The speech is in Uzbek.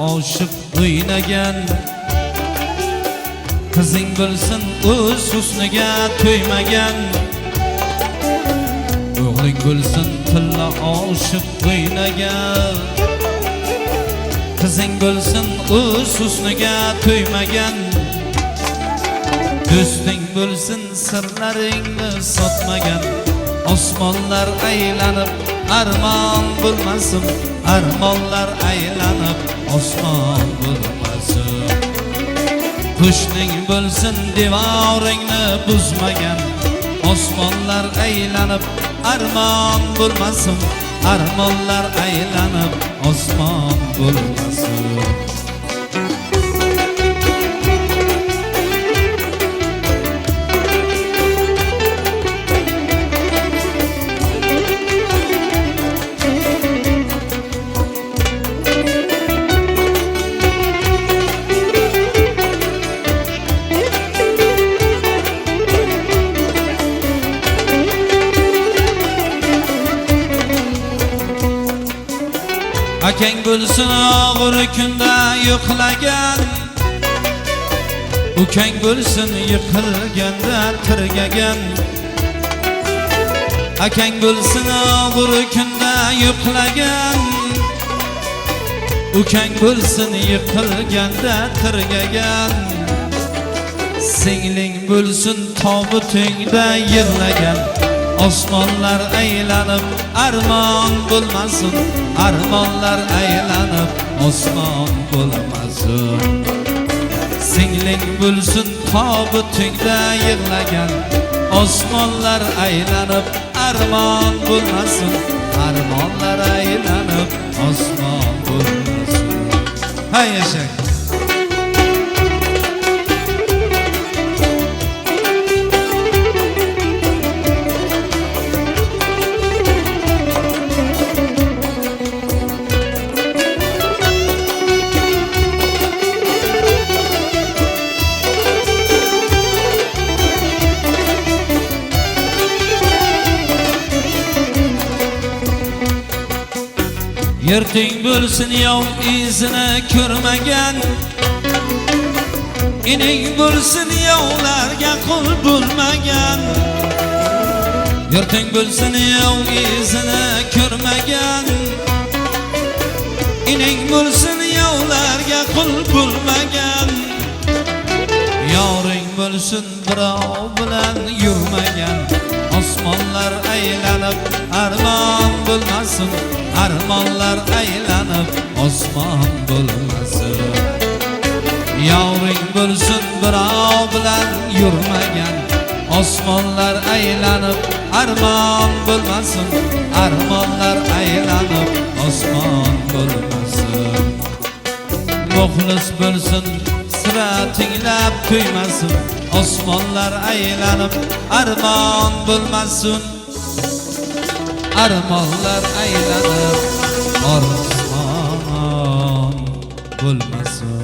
oshiq o'ynagan qizing bo'lsin o'z husniga to'ymagan o'g'ling bo'lsin tilla oshiq o'ynagan qizing bo'lsin o'z husniga to'ymagan do'sting bo'lsin sirlaringni sotmagan osmonlar aylanib armon bo'lmasin armonlar aylanib osmon bo'lmasin qo'shning bo'lsin devoringni buzmagan osmonlar aylanib armon bo'lmasin armonlar aylanib osmon bo'lmasin akang bo'lsin og'ir kunda yo'qlagan ukang bo'lsin yiqilganda tirgagan akang bo'lsin og'ir kunda yo'qlagan ukang bo'lsin yiqilganda tirgagan singling bo'lsin tobutingda yig'lagan osmonlar aylanib armon bo'lmasin armonlar aylanib osmon bo'lmasin singling bo'lsin tobutingda yig'lagan osmonlar aylanib armon bo'lmasin armonlar aylanib osmon bo'lmasin hay yashang yurting bo'lsin yov izini ko'rmagan ining bo'lsin yovlarga qul bo'lmagan yurting bo'lsin yov izini ko'rmagan ining bo'lsin yovlarga qul bo'lmagan yoring bo'lsin birov bilan yurmagan osmonlar aylanib armon bo'lmasin armonlar aylanib osmon bo'lmasin yoring bo'lsin birov bilan yurmagan osmonlar aylanib armon bo'lmasin armonlar aylanib osmon bo'lmasin muxlis bo'lsin sira tinglab to'ymasin osmonlar aylanib armon bo'lmasin armonlar aylanib osmon bo'lmasin